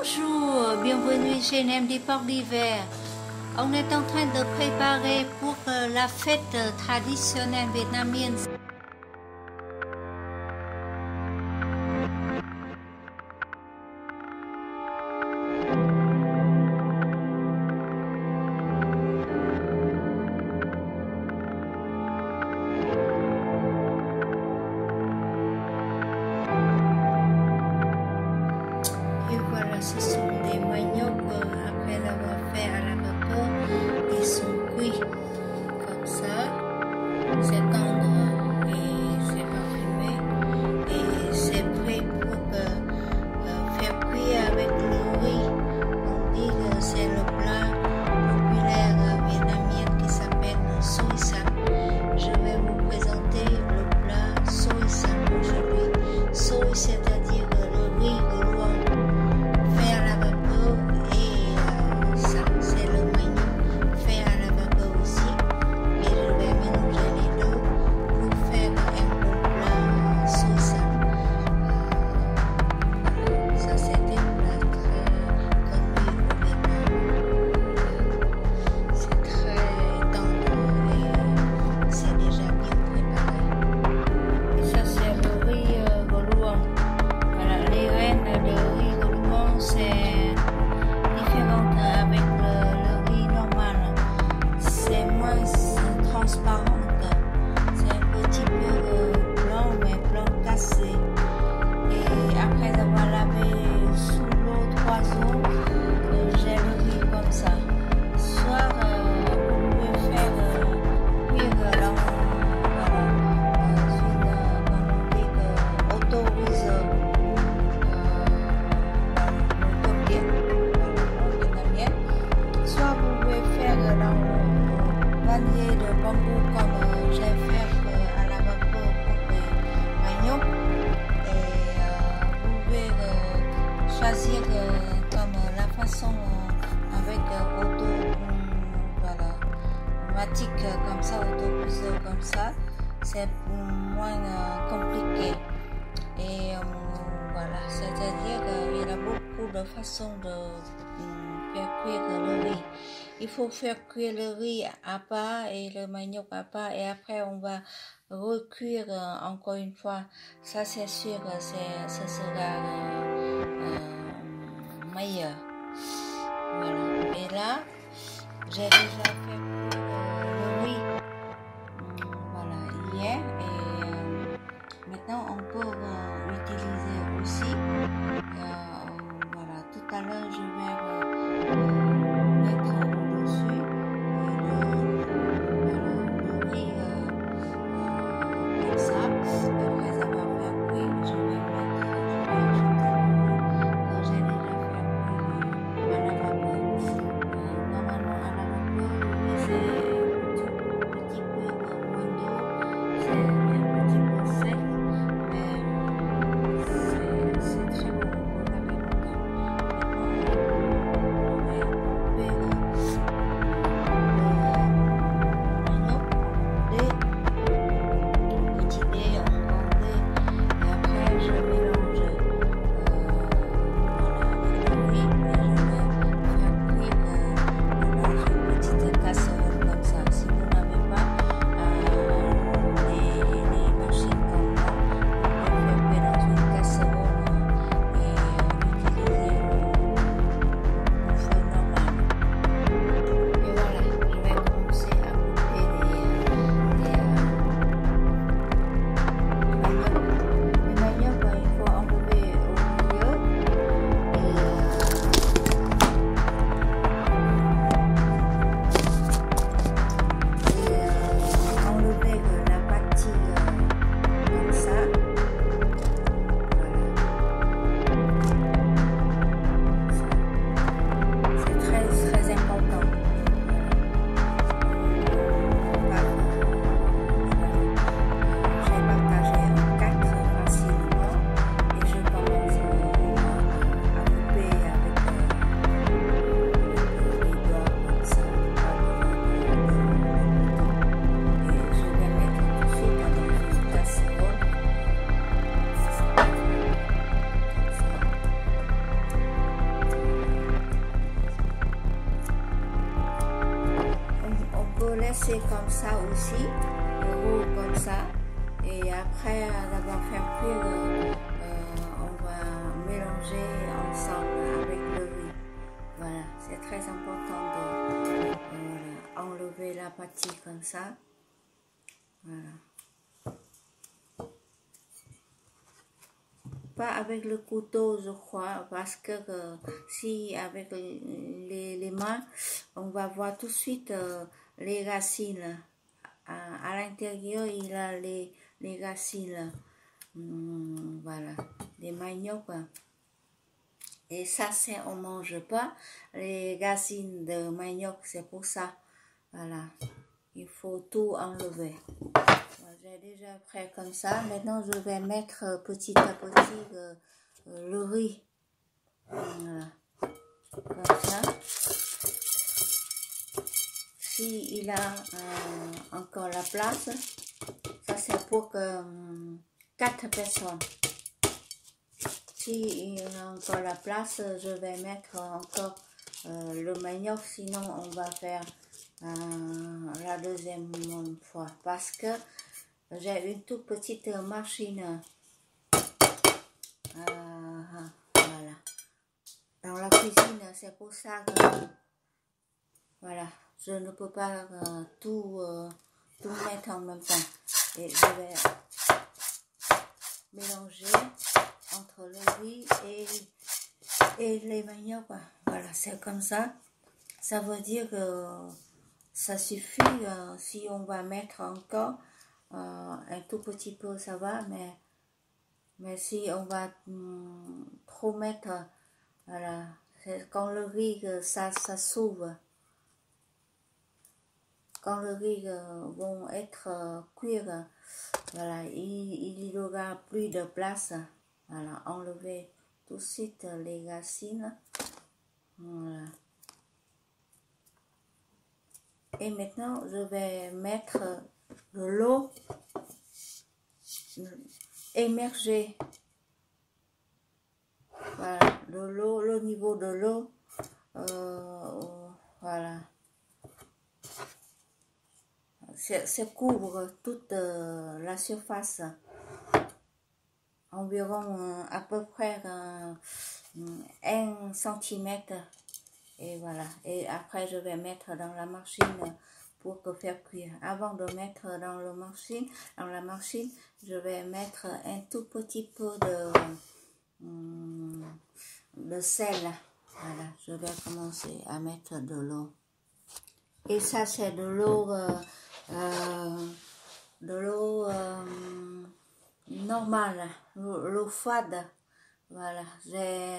Bonjour, bienvenue chez NMD Porte d'hiver. On est en train de préparer pour la fête traditionnelle vietnamienne. Et voilà, ce sont des maniocs après l'avoir fait à la vapeur. Ils sont cuits comme ça. C'est tendre et c'est parfumé. Et c'est prêt pour faire cuire avec le riz. On dit que c'est le plat populaire vietnamien qui s'appelle Soi San. Je vais vous présenter le plat Soi San aujourd'hui. Soi, c'est-à-dire le riz gluant fait à la vapeur, et ça c'est le manioc fait à la vapeur aussi, et je vais mélanger les deux pour faire un bon plat Soi San. Ça c'est un plat très connu au Vietnam. C'est très tendre et c'est déjà bien préparé. Et ça c'est le riz gluant. Voilà, les graines de riz gluant c'est différent avec le riz normal. C'est moins transparent. C'est un petit peu blanc, mais blanc cassé. Et après avoir lavé sous l'eau 3 eaux, j'ai le riz comme ça. Soit vous pouvez faire cuire dans, voilà, comme on dit, autorise soit vous pouvez faire dans le panier de bambou comme j'ai fait à la vapeur pour les maniocs, et vous pouvez choisir comme la façon avec auto, voilà, matic comme ça, autocuiseur comme ça, c'est moins compliqué. Et voilà, c'est-à-dire qu'il y a beaucoup de façons de faire cuire le riz. Il faut faire cuire le riz à part et le manioc à part, et après on va recuire encore une fois. Ça c'est sûr que ce sera meilleur. Voilà. Et là, j'ai déjà fait cuire le riz, voilà, hier, et maintenant on peut utiliser aussi. Voilà, tout à l'heure je vais mettre au-dessus le riz comme ça. Après avoir fait cuire, je vais ajouter le riz que j'ai déjà fait cuire à la vapeur. Normalement à la vapeur, le riz c'est un petit peu moins d'eau, c'est un petit peu sec, mais c'est très bon pour laver longtemps. laisser comme ça aussi, le roux comme ça. Et après d'avoir fait cuire, on va mélanger ensemble avec le riz. Voilà, c'est très important de enlever la pâte comme ça. Voilà. Pas avec le couteau, je crois, parce que si avec les mains, on va voir tout de suite les racines. À l'intérieur, il a les racines. Voilà, des maniocs. Et ça, c'est on mange pas les racines de manioc, c'est pour ça. Voilà, il faut tout enlever. J'ai déjà prêt comme ça. Maintenant, je vais mettre petit à petit le riz. Voilà, comme ça. Si il a encore la place, ça c'est pour 4 personnes. Si il a encore la place, je vais mettre encore le manioc, sinon on va faire la deuxième fois. Parce que j'ai une toute petite machine. Voilà. Dans la cuisine, c'est pour ça que voilà, je ne peux pas tout mettre en même temps. Et je vais mélanger entre le riz et les maniocs. Voilà, c'est comme ça. Ça veut dire que ça suffit. Si on va mettre encore un tout petit peu, ça va, mais si on va trop mettre, voilà, c'est quand le riz, ça s'ouvre. Quand le riz vont être cuire, voilà, il y aura plus de place. Voilà, enlever tout de suite les racines. Voilà. Et maintenant, je vais mettre de l'eau émergée. Voilà, de l'eau, le niveau de l'eau. Voilà. Ça couvre toute la surface. Environ à peu près 1 centimètre. Et voilà. Et après, je vais mettre dans la machine pour faire cuire. Avant de mettre dans la machine, je vais mettre un tout petit peu de sel. Voilà. Je vais commencer à mettre de l'eau. Et ça, c'est de l'eau normale, l'eau froide. Voilà, j'ai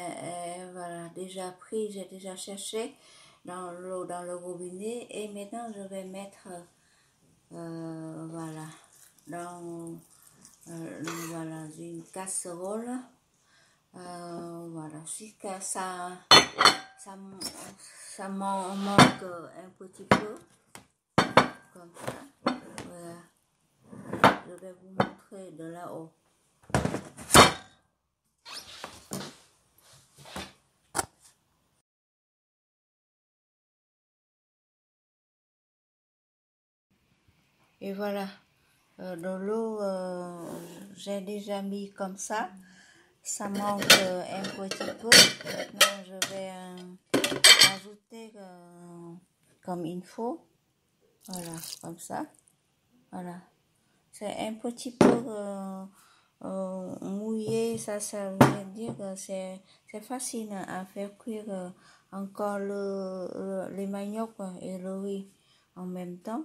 déjà pris, j'ai déjà cherché dans l'eau, dans le robinet. Et maintenant, je vais mettre, voilà, dans voilà, une casserole. Voilà, jusqu'à ça m'en manque un petit peu. Comme ça. Voilà. Je vais vous montrer de là-haut. Et voilà, de l'eau, j'ai déjà mis comme ça. Ça manque un petit peu. Maintenant, je vais ajouter comme il faut. Voilà, comme ça. Voilà. C'est un petit peu mouillé. Ça veut dire que c'est facile à faire cuire encore les maniocs et le riz en même temps.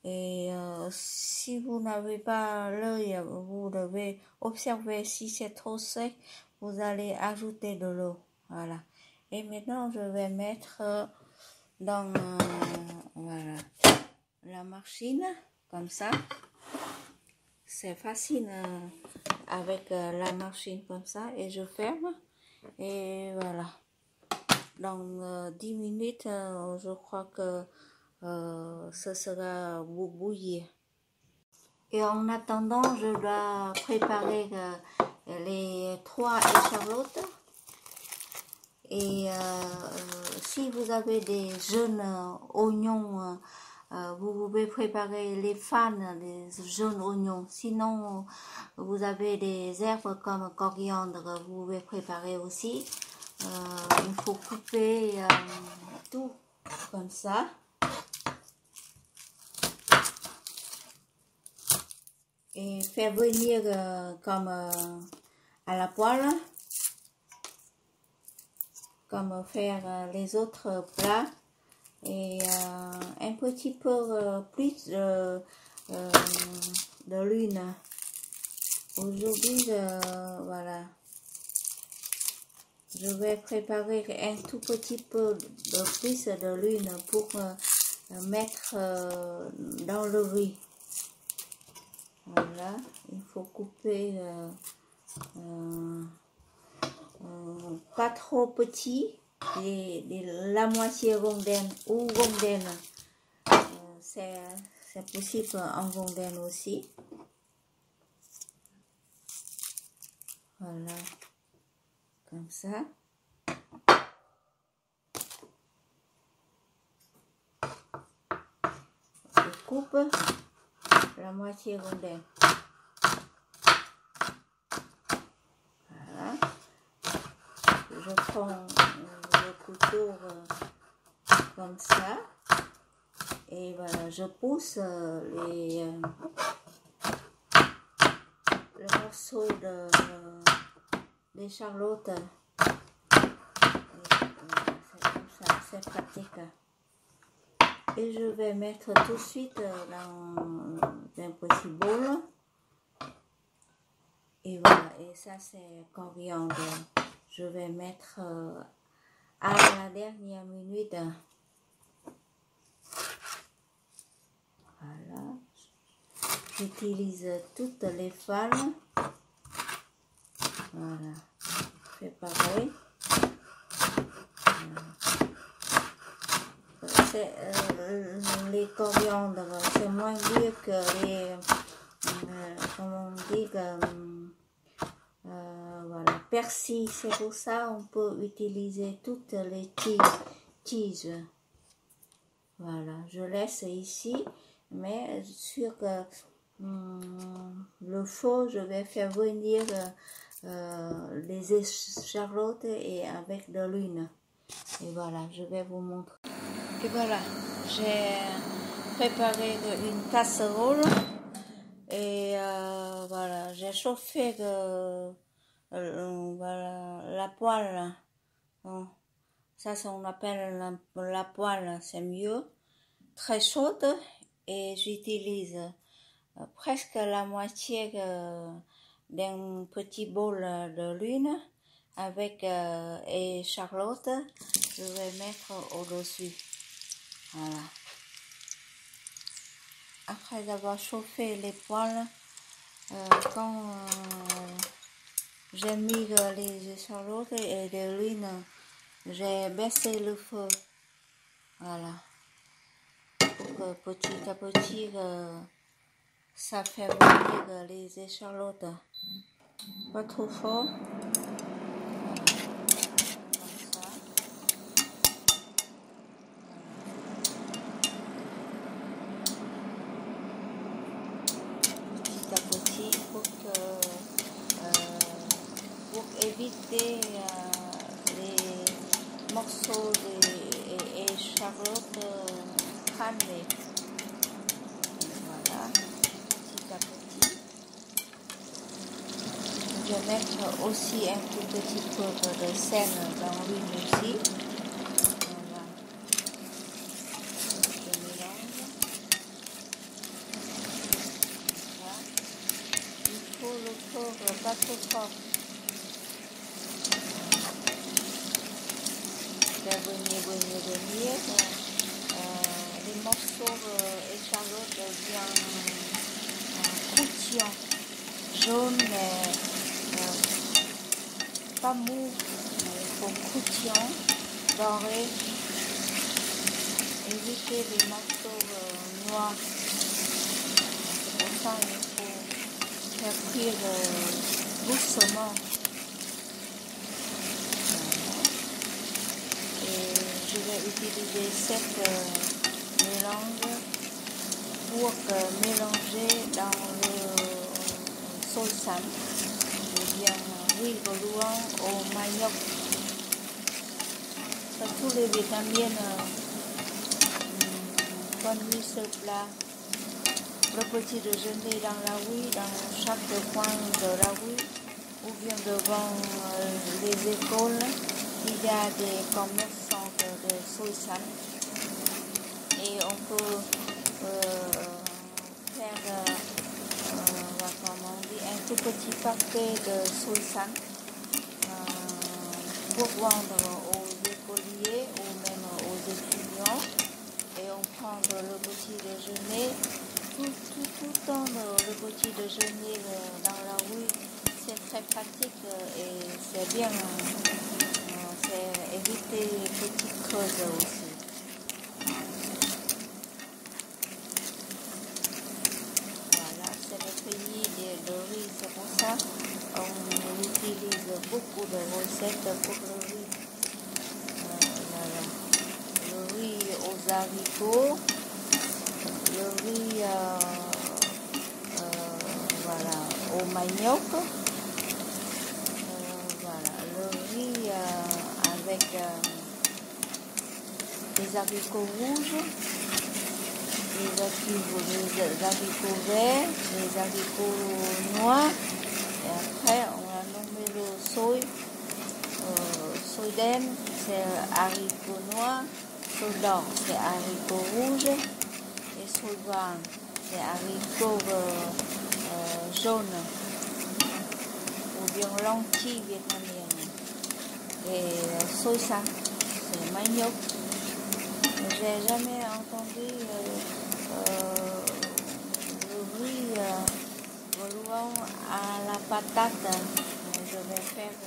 Et si vous n'avez pas l'œil, vous devez observer. Si c'est trop sec, vous allez ajouter de l'eau. Voilà. Et maintenant, je vais mettre dans voilà, la machine, comme ça. C'est facile avec la machine comme ça. Et je ferme. Et voilà. Dans 10 minutes, je crois que ce sera bouillir. Et en attendant, je dois préparer les 3 échalotes. Et si vous avez des jeunes oignons vous pouvez préparer les fans, les jaunes oignons. Sinon, vous avez des herbes comme coriandre, vous pouvez préparer aussi. Il faut couper tout comme ça. Et faire venir comme à la poêle, comme faire les autres plats. Et un petit peu plus de l'huile. Aujourd'hui, voilà, je vais préparer un tout petit peu de plus de l'huile pour mettre dans le riz. Voilà, il faut couper pas trop petit. La moitié rondelle ou rondelle, c'est possible en rondelle aussi. Voilà, comme ça. Je coupe la moitié rondelle. Voilà. Je prends le couteau comme ça et voilà, je pousse le morceau d'échalote. C'est comme ça, c'est pratique. Et je vais mettre tout de suite dans un petit bol. Et voilà, et ça c'est coriandre. Je vais mettre à la dernière minute. Voilà. J'utilise toutes les fans. Voilà. C'est pareil. Voilà. Les coriandres, c'est moins dur que les... comment on dit voilà, persil, c'est pour ça on peut utiliser toutes les tiges. Voilà, je laisse ici, mais sur le feu, je vais faire venir les échalotes et avec de l'huile. Et voilà, je vais vous montrer. Et voilà, j'ai préparé une casserole. Et voilà, j'ai chauffé voilà, la poêle. Bon, ça on appelle la poêle, c'est mieux. Très chaude et j'utilise presque la moitié d'un petit bol de l'huile avec échalote. Je vais mettre au-dessus. Voilà. Après avoir chauffé les poêles, quand j'ai mis les échalotes et de l'huile, j'ai baissé le feu. Voilà. Pour que petit à petit, ça fait venir les échalotes. Pas trop fort. Pour éviter les morceaux d'échalote cramés. Voilà, petit à petit. Je vais mettre aussi un tout petit peu de sel dans l'huile aussi. Voilà. Je mélange. Voilà. Il faut le feu pas trop fort. Venir. Les morceaux échalotes bien croustillants, jaunes, pas mou, mais il faut croustillant, doré. Éviter les morceaux noirs. C'est pour ça qu'il faut faire cuire doucement. Je vais utiliser cette mélange pour mélanger dans le Soisan, ou bien riz blanc au manioc. Tous les vitamines connues ce plat. Le petit déjeuner dans la rue, dans chaque coin de la rue, ou bien devant les écoles, il y a des commerçants de Soisan. Et on peut faire comment on dit, un tout petit paquet de Soisan pour vendre aux écoliers ou même aux étudiants. Et on prend le petit déjeuner. Tout le temps, le petit déjeuner dans la rue, c'est très pratique et c'est bien. C'est éviter les petites creuses aussi. Voilà, c'est le pays de riz, c'est pour ça on utilise beaucoup de recettes pour le riz. Voilà. Le riz aux haricots, le riz voilà, au manioc, voilà, le riz avec des haricots rouges, des haricots verts, des haricots noirs, et après on a nommé le soiden, c'est haricots noirs, sodan, c'est haricots rouges, et sodan, c'est haricots jaunes, ou bien lentilles vietnamiennes, et Soisan, c'est manioc. J'ai jamais entendu le riz blanc à la patate. Je vais faire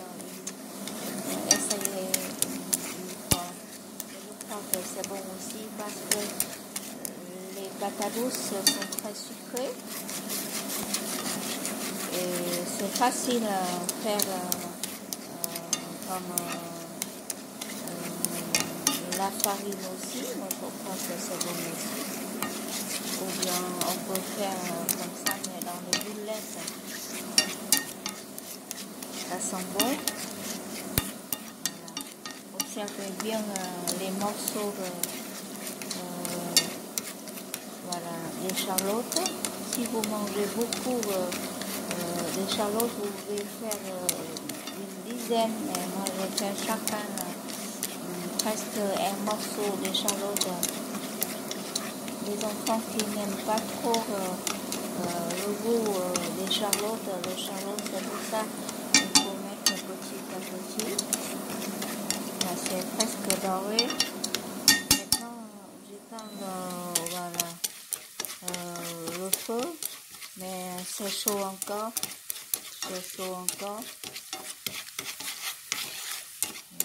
essayer une fois. Je crois que c'est bon aussi parce que les patates douces sont très sucrées et c'est facile à faire comme la farine aussi, donc je crois que c'est bon aussi. Ou bien on peut faire comme ça, mais dans les boulettes. Ça sent bon. Voilà. Observez bien les morceaux voilà, d'échalotes. Si vous mangez beaucoup d'échalotes, vous pouvez faire une dizaine, mais moi je fais chacun presque un morceau d'échalote. Les enfants qui n'aiment pas trop le goût d'échalote, l'échalote c'est pour ça qu'il faut mettre petit à petit. Là c'est presque doré. Maintenant j'éteins voilà, le feu, mais c'est chaud encore. C'est chaud encore.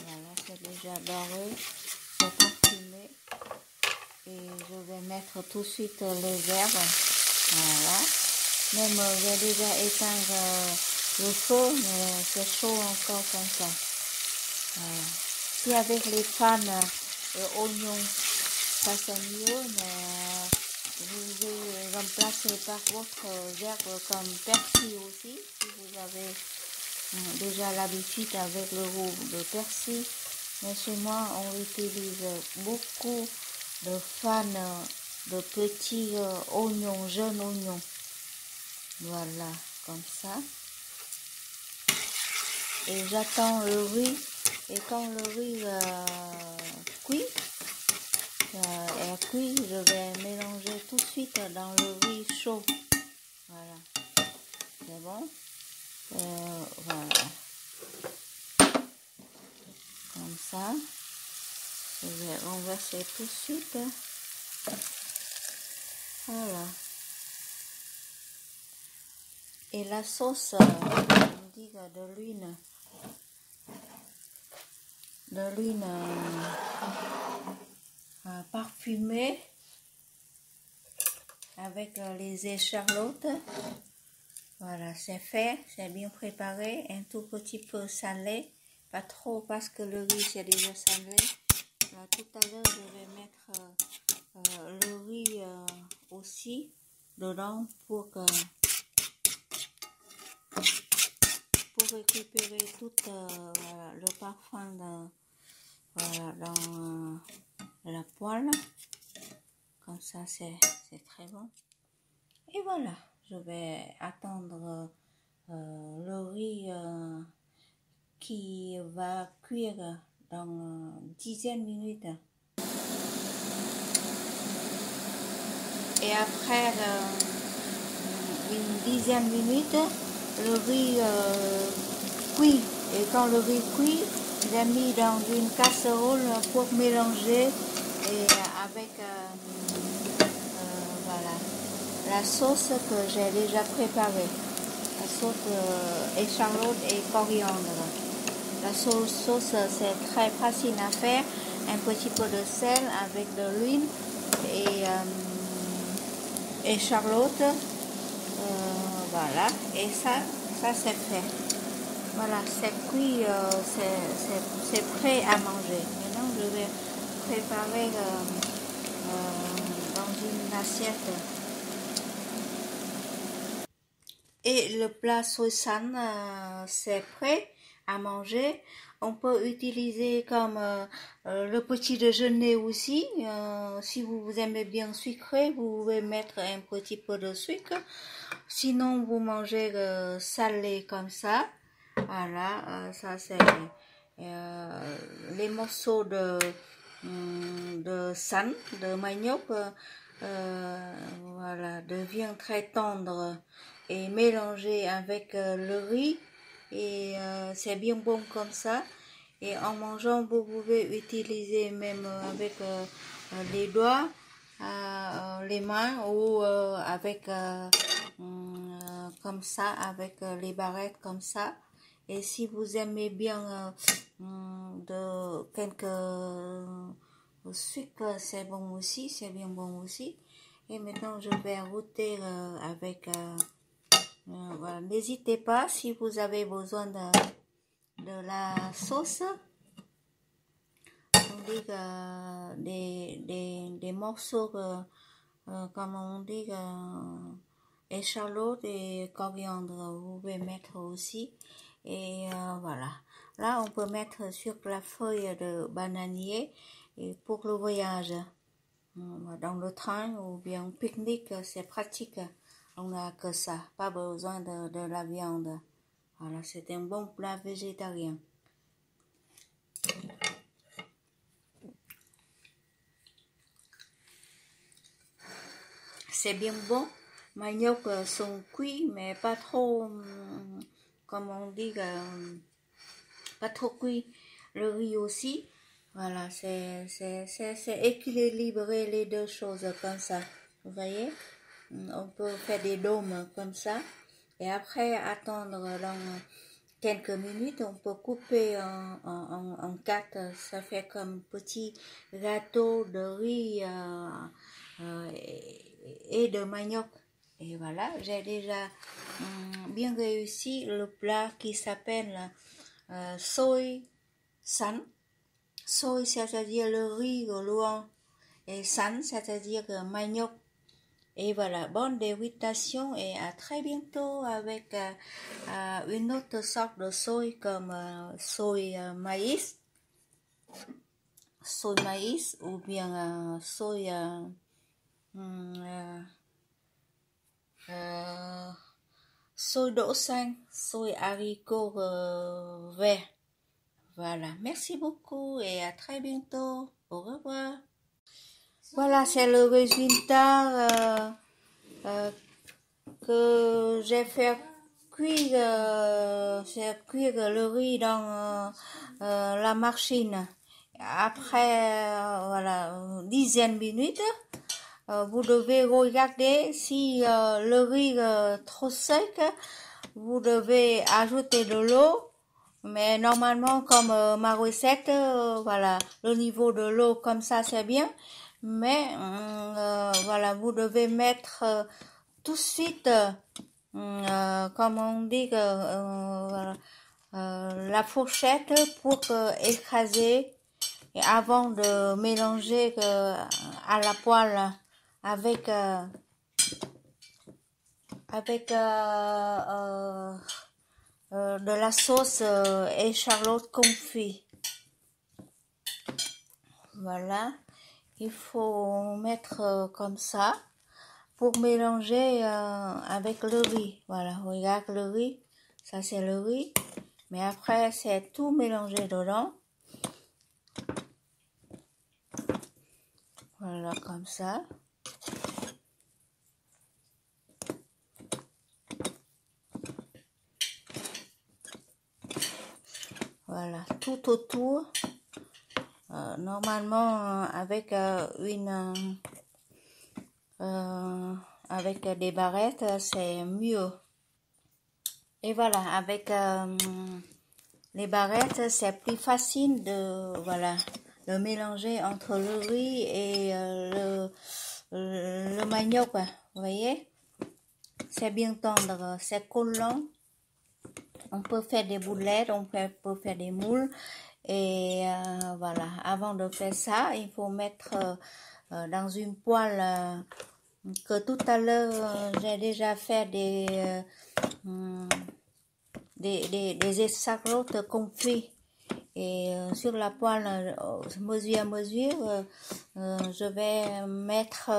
Voilà, c'est déjà doré, c'est parfumé. Et je vais mettre tout de suite les herbes. Voilà. Même j'ai déjà éteint le feu, mais c'est chaud encore comme ça. Voilà. Si avec les fans oignons, ça c'est mieux, mais vous pouvez remplacer par votre herbe comme persil aussi, si vous avez déjà l'habitude avec le goût de persil. Mais chez moi, on utilise beaucoup de fans de petits oignons, jeunes oignons. Voilà, comme ça. Et j'attends le riz. Et quand le riz cuit, est cuit, je vais mélanger tout de suite dans le riz chaud. Voilà. C'est bon. Voilà. Comme ça. Je vais renverser tout de suite. Voilà. Et la sauce, on dit de l'huile. De l'huile parfumée avec les échalotes. Voilà, c'est fait, c'est bien préparé. Un tout petit peu salé. Pas trop parce que le riz c'est déjà salé. Là, tout à l'heure, je vais mettre le riz aussi. dedans pour récupérer tout voilà, le parfum voilà, dans la poêle. Comme ça, c'est très bon. Et voilà, je vais attendre le riz qui va cuire dans une dizaine de minutes. Et après une dizaine de minutes, le riz cuit. Et quand le riz cuit, j'ai mis dans une casserole pour mélanger et avec voilà, la sauce que j'ai déjà préparée. La sauce échalote et coriandre. La sauce c'est très facile à faire. Un petit peu de sel avec de l'huile et échalote. Voilà, et ça c'est fait. Voilà, c'est cuit, c'est prêt à manger. Maintenant, je vais préparer dans une assiette. Et le plat soisan, c'est prêt à manger. On peut utiliser comme le petit déjeuner aussi. Si vous aimez bien sucré, vous pouvez mettre un petit peu de sucre. Sinon, vous mangez salé comme ça. Voilà, ça c'est les morceaux de san, de manioc, voilà, devient très tendre et mélangé avec le riz. Et c'est bien bon comme ça. Et en mangeant, vous pouvez utiliser même avec les doigts, les mains ou avec comme ça, avec les barrettes comme ça. Et si vous aimez bien de quelques sucre, c'est bon aussi, c'est bien bon aussi. Et maintenant, je vais goûter avec voilà. N'hésitez pas si vous avez besoin de la sauce. On dit des morceaux, comme on dit, échalote et coriandre, vous pouvez mettre aussi. Et voilà. Là, on peut mettre sur la feuille de bananier et pour le voyage. Dans le train ou bien pique-nique, c'est pratique. On n'a que ça, pas besoin de la viande. Voilà, c'est un bon plat végétarien. C'est bien bon. Manioc sont cuits, mais pas trop, comme on dit, pas trop cuit. Le riz aussi. Voilà, c'est équilibré les deux choses comme ça. Vous voyez? On peut faire des dômes comme ça. Et après, attendre dans quelques minutes, on peut couper en quatre. Ça fait comme petit gâteau de riz et de manioc. Et voilà, j'ai déjà bien réussi le plat qui s'appelle soy san. Soy, c'est-à-dire le riz gaulois, et san, c'est-à-dire manioc. Et voilà, bonne dégustation et à très bientôt avec une autre sorte de soy comme soy maïs ou bien soy soy đỗ xanh, soy haricot vert. Voilà, merci beaucoup et à très bientôt. Au revoir. Voilà, c'est le résultat que j'ai fait cuire, le riz dans la machine. Après, voilà, une dizaine de minutes, vous devez regarder si le riz est trop sec, vous devez ajouter de l'eau. Mais normalement, comme ma recette, voilà, le niveau de l'eau comme ça, c'est bien. Mais voilà, vous devez mettre tout de suite, comme on dit, voilà, la fourchette pour écraser et avant de mélanger à la poêle avec avec de la sauce échalote confit. Voilà, il faut mettre comme ça pour mélanger avec le riz. Voilà, regarde le riz, ça c'est le riz, mais après c'est tout mélangé dedans. Voilà, comme ça. Voilà, tout autour. Normalement, avec avec des barrettes, c'est mieux. Et voilà, avec les barrettes, c'est plus facile de mélanger entre le riz et le manioc. Vous voyez, c'est bien tendre, c'est collant. On peut faire des boulettes, on peut faire des moules. Et voilà, avant de faire ça, il faut mettre dans une poêle que tout à l'heure j'ai déjà fait des escargots confits. Et sur la poêle, mesure à mesure, je vais mettre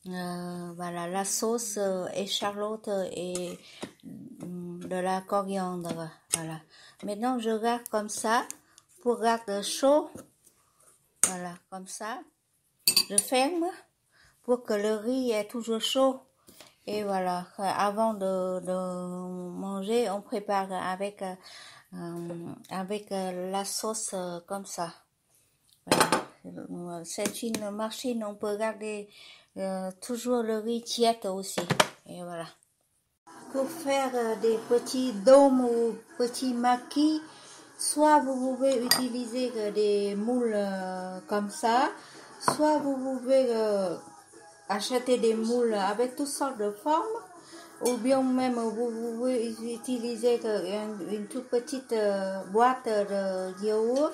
voilà, la sauce échalote et de la coriandre. Voilà. Maintenant, je garde comme ça pour garder chaud. Voilà, comme ça. Je ferme pour que le riz est toujours chaud. Et voilà, avant de manger, on prépare avec la sauce comme ça. Voilà. C'est une machine, on peut garder toujours le riz tiède aussi. Et voilà. Pour faire des petits dômes ou petits maquis, soit vous pouvez utiliser des moules comme ça, soit vous pouvez acheter des moules avec toutes sortes de formes, ou bien même vous pouvez utiliser une toute petite boîte de yaourt.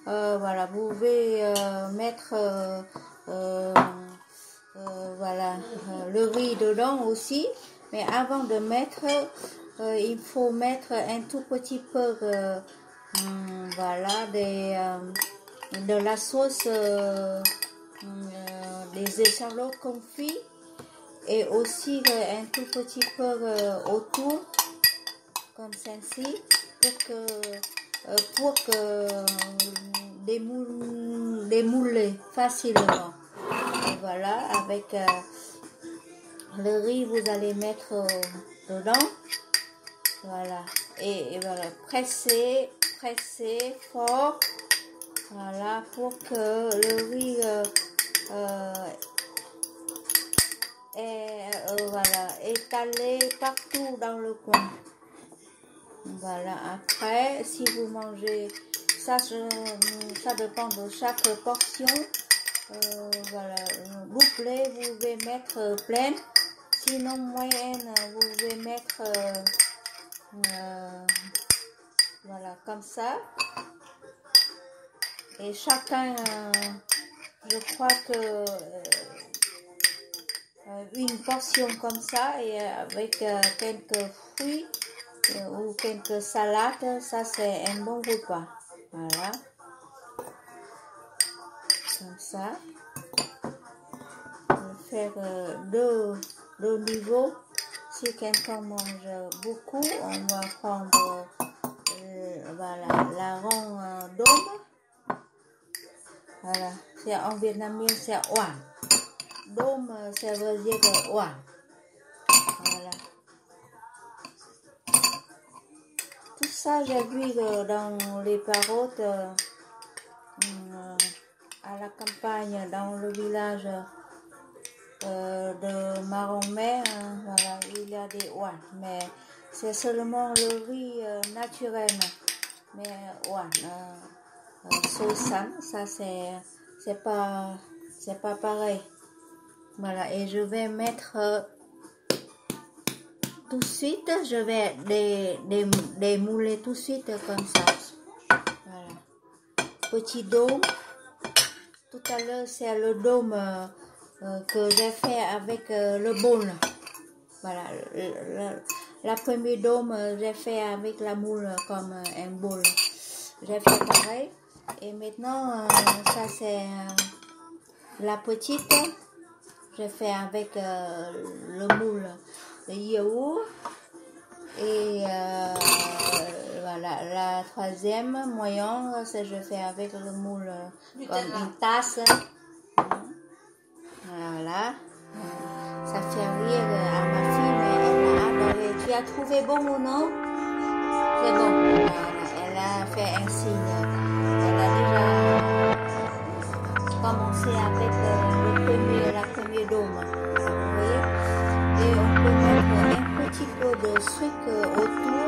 Voilà, vous pouvez mettre voilà, le riz dedans aussi, mais avant de mettre, il faut mettre un tout petit peu voilà, de la sauce des échalotes confits et aussi un tout petit peu autour comme ceci pour que démouler facilement. Et voilà, avec le riz, vous allez mettre dedans. Voilà, et voilà, presser fort. Voilà, pour que le riz est voilà, étalé partout dans le coin. Voilà, après, si vous mangez, ça dépend de chaque portion. Voilà, vous plaît, vous pouvez mettre plein. Sinon, moyenne, vous pouvez mettre voilà, comme ça. Et chacun, je crois que une portion comme ça et avec quelques fruits ou quelques salades, ça c'est un bon repas. Voilà, comme ça. On va faire deux niveaux. Si quelqu'un mange beaucoup, on va prendre voilà, la ronde dôme. Voilà, c'est en vietnamien c'est oan. Dôme, ça veut dire oan. Voilà. Tout ça, j'ai vu dans les parottes à la campagne, dans le village de Maromé. Voilà, il y a des oan, mais c'est seulement le riz naturel. Mais oan, sausan, ça c'est pas pareil. Voilà, et je vais mettre tout de suite, je vais démouler tout de suite comme ça. Voilà. Petit dôme. Tout à l'heure, c'est le dôme que j'ai fait avec le bol. Voilà, la première dôme, j'ai fait avec la moule comme un bol. J'ai fait pareil. Et maintenant, ça c'est la petite. J'ai fait avec le moule de yaourt. Et voilà, la troisième moyen, c'est je fais avec le moule comme une tasse. Voilà. Ça fait rire à ma fille, mais elle a adoré. Tu as trouvé bon ou non? C'est bon. Voilà. Elle a fait un signe. Elle a déjà commencé avec la première dôme. Vous voyez? Et on peut mettre un petit peu de sucre autour.